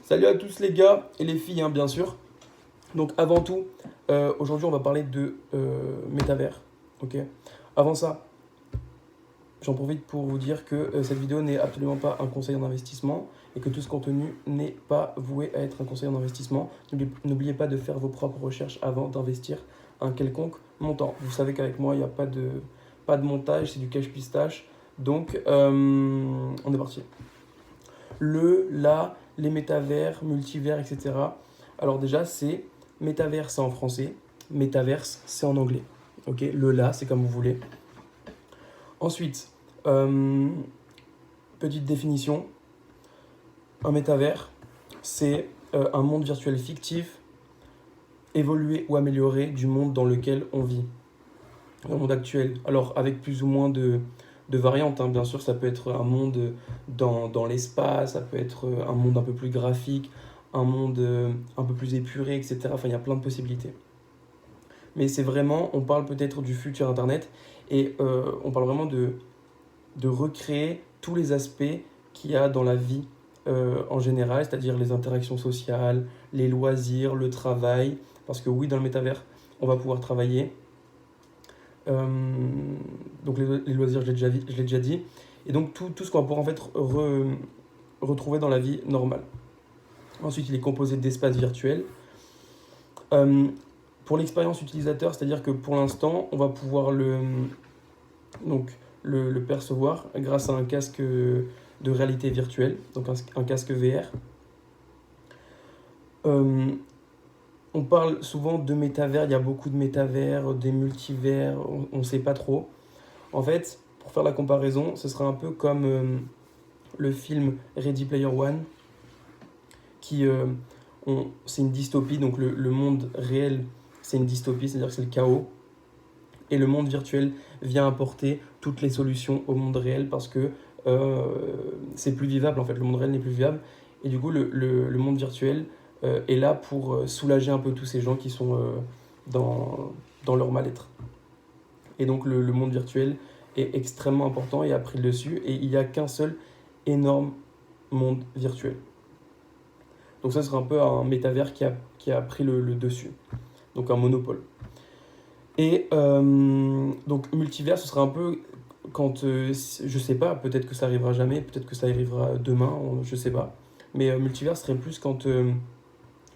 Salut à tous les gars et les filles, hein, bien sûr. Donc avant tout, aujourd'hui on va parler de métavers. Ok. Avant ça, j'en profite pour vous dire que cette vidéo n'est absolument pas un conseil en investissement et que tout ce contenu n'est pas voué à être un conseil en investissement. N'oubliez pas de faire vos propres recherches avant d'investir un quelconque montant. Vous savez qu'avec moi, il n'y a pas de montage, c'est du cash pistache. Donc, on est parti. Les métavers, multivers, etc. Alors déjà, c'est métavers, c'est en français, métaverse, c'est en anglais. Ok, c'est comme vous voulez. Ensuite, euh, petite définition, un métavers, c'est un monde virtuel fictif, évolué ou amélioré du monde dans lequel on vit, le monde actuel. Alors avec plus ou moins de variantes, hein. Bien sûr, ça peut être un monde dans l'espace, ça peut être un monde un peu plus graphique, un monde un peu plus épuré, etc. Enfin, il y a plein de possibilités. Mais c'est vraiment, on parle peut-être du futur Internet et on parle vraiment de recréer tous les aspects qu'il y a dans la vie en général, c'est-à-dire les interactions sociales, les loisirs, le travail. Parce que oui, dans le métavers, on va pouvoir travailler. Euh, donc les loisirs, je l'ai déjà dit. Et donc tout ce qu'on va pouvoir en fait retrouver dans la vie normale. Ensuite, il est composé d'espaces virtuels. Euh, pour l'expérience utilisateur, c'est-à-dire que pour l'instant, on va pouvoir donc, le percevoir grâce à un casque de réalité virtuelle, donc un casque VR. Euh, on parle souvent de métavers, il y a beaucoup de métavers, des multivers, on ne sait pas trop. En fait, pour faire la comparaison, ce sera un peu comme le film Ready Player One, qui c'est une dystopie, donc le monde réel c'est une dystopie, c'est-à-dire que c'est le chaos, et le monde virtuel vient apporter toutes les solutions au monde réel parce que euh, c'est plus vivable en fait, le monde réel n'est plus vivable, et du coup le monde virtuel est là pour soulager un peu tous ces gens qui sont dans leur mal-être. Et donc le monde virtuel est extrêmement important et a pris le dessus, et il n'y a qu'un seul énorme monde virtuel. Donc ça sera un peu un métavers qui a pris le dessus, donc un monopole. Et donc multivers, ce sera un peu quand, je sais pas, peut-être que ça arrivera jamais, peut-être que ça arrivera demain, je sais pas. Mais multivers serait plus quand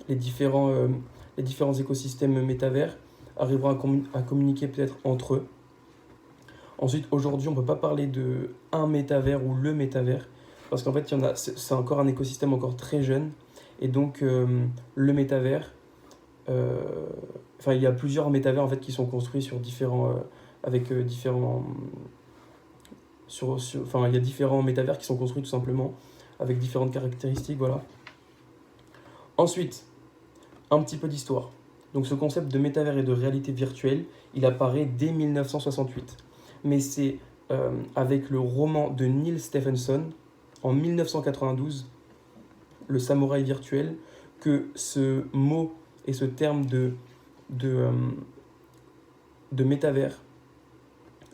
les différents, euh, les différents écosystèmes métavers arriveront à communiquer peut-être entre eux. Ensuite, aujourd'hui, on ne peut pas parler de un métavers ou le métavers, parce qu'en fait, c'est encore un écosystème encore très jeune. Et donc, le métavers, euh, enfin, il y a plusieurs métavers en fait, qui sont construits sur avec différents. Enfin, il y a différents métavers qui sont construits tout simplement avec différentes caractéristiques. Voilà. Ensuite, un petit peu d'histoire. Donc, ce concept de métavers et de réalité virtuelle, il apparaît dès 1968. Mais c'est avec le roman de Neil Stephenson en 1992, Le samouraï virtuel, que ce mot et ce terme de, euh, de métavers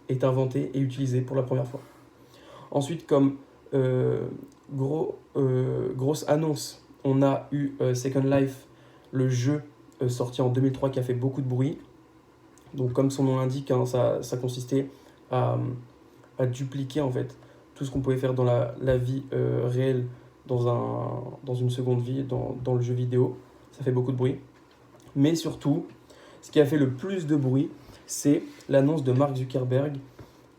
est inventé et utilisé pour la première fois. Ensuite, comme euh, grosse annonce, on a eu Second Life, le jeu sorti en 2003 qui a fait beaucoup de bruit. Donc, comme son nom l'indique, hein, ça consistait à, à dupliquer en fait tout ce qu'on pouvait faire dans la vie réelle dans une seconde vie, dans le jeu vidéo. Ça fait beaucoup de bruit. Mais surtout, ce qui a fait le plus de bruit, c'est l'annonce de Mark Zuckerberg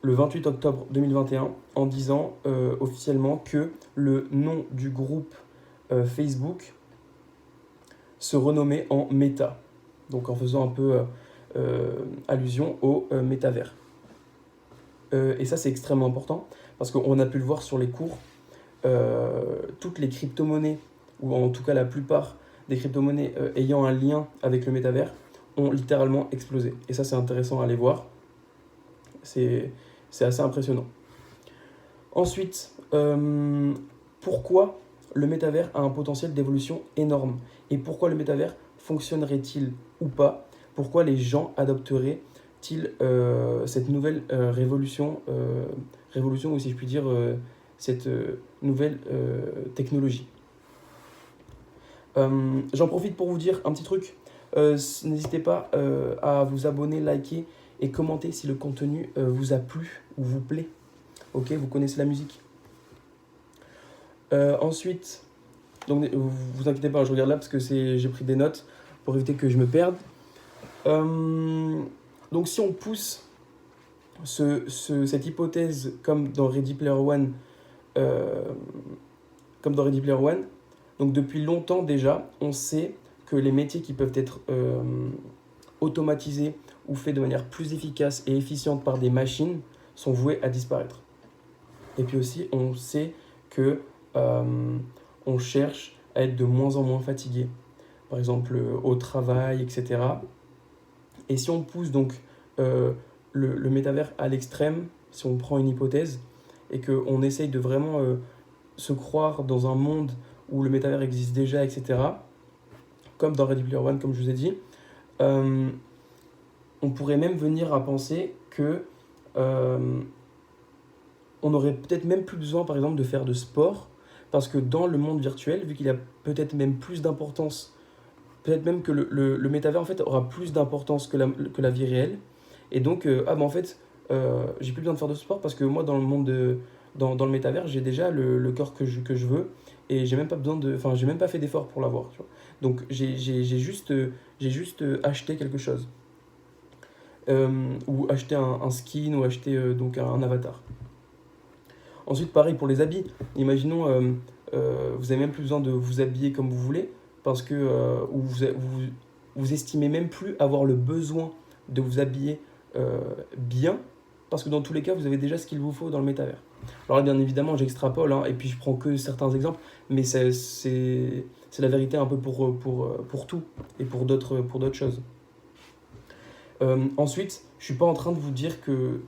le 28 octobre 2021 en disant officiellement que le nom du groupe Facebook se renommait en Meta. Donc en faisant un peu allusion au métavers. Et ça, c'est extrêmement important parce qu'on a pu le voir sur les cours. Toutes les crypto-monnaies, ou en tout cas la plupart des crypto-monnaies ayant un lien avec le métavers, ont littéralement explosé. Et ça, c'est intéressant à aller voir. C'est assez impressionnant. Ensuite, pourquoi le métavers a un potentiel d'évolution énorme? Et pourquoi le métavers fonctionnerait-il ou pas? Pourquoi les gens adopteraient-ils cette nouvelle révolution, ou si je puis dire, cette nouvelle technologie? J'en profite pour vous dire un petit truc. N'hésitez pas à vous abonner, liker et commenter si le contenu vous a plu ou vous plaît. Ok, vous connaissez la musique. Ensuite, donc vous inquiétez pas, je regarde là parce que j'ai pris des notes pour éviter que je me perde. Donc si on pousse cette hypothèse comme dans Ready Player One, donc depuis longtemps déjà, on sait que les métiers qui peuvent être automatisés ou faits de manière plus efficace et efficiente par des machines sont voués à disparaître. Et puis aussi, on sait que on cherche à être de moins en moins fatigué, par exemple au travail, etc. Et si on pousse donc le métavers à l'extrême, si on prend une hypothèse et qu'on essaye de vraiment se croire dans un monde où le métavers existe déjà, etc., comme dans Ready Player One, comme je vous ai dit, on pourrait même venir à penser que on aurait peut-être même plus besoin, par exemple, de faire de sport, parce que dans le monde virtuel, vu qu'il a peut-être même plus d'importance, peut-être même que le métavers en fait aura plus d'importance que la vie réelle, et donc en fait j'ai plus besoin de faire de sport parce que moi dans le monde dans le métavers j'ai déjà le corps que je veux et j'ai même pas besoin j'ai même pas fait d'effort pour l'avoir, tu vois. Donc j'ai juste acheté quelque chose. Ou acheter un skin ou acheter donc un avatar. Ensuite, pareil pour les habits. Imaginons, vous n'avez même plus besoin de vous habiller comme vous voulez, parce que vous estimez même plus avoir le besoin de vous habiller bien, parce que dans tous les cas, vous avez déjà ce qu'il vous faut dans le métavers. Alors là, bien évidemment, j'extrapole, hein, et puis je prends que certains exemples, mais c'est la vérité un peu pour tout, et pour d'autres choses. Ensuite, je ne suis pas en train de vous dire que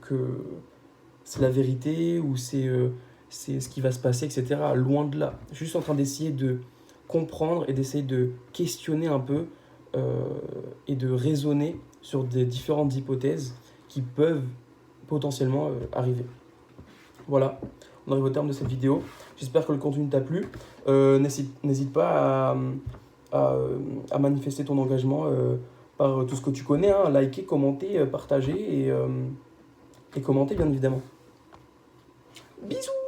c'est la vérité ou c'est ce qui va se passer, etc. Loin de là. Je suis juste en train d'essayer de comprendre et d'essayer de questionner un peu et de raisonner sur des différentes hypothèses qui peuvent potentiellement arriver. Voilà, on arrive au terme de cette vidéo. J'espère que le contenu t'a plu. N'hésite pas à manifester ton engagement par tout ce que tu connais, hein, liker, commenter, partager et commenter bien évidemment. Bisous!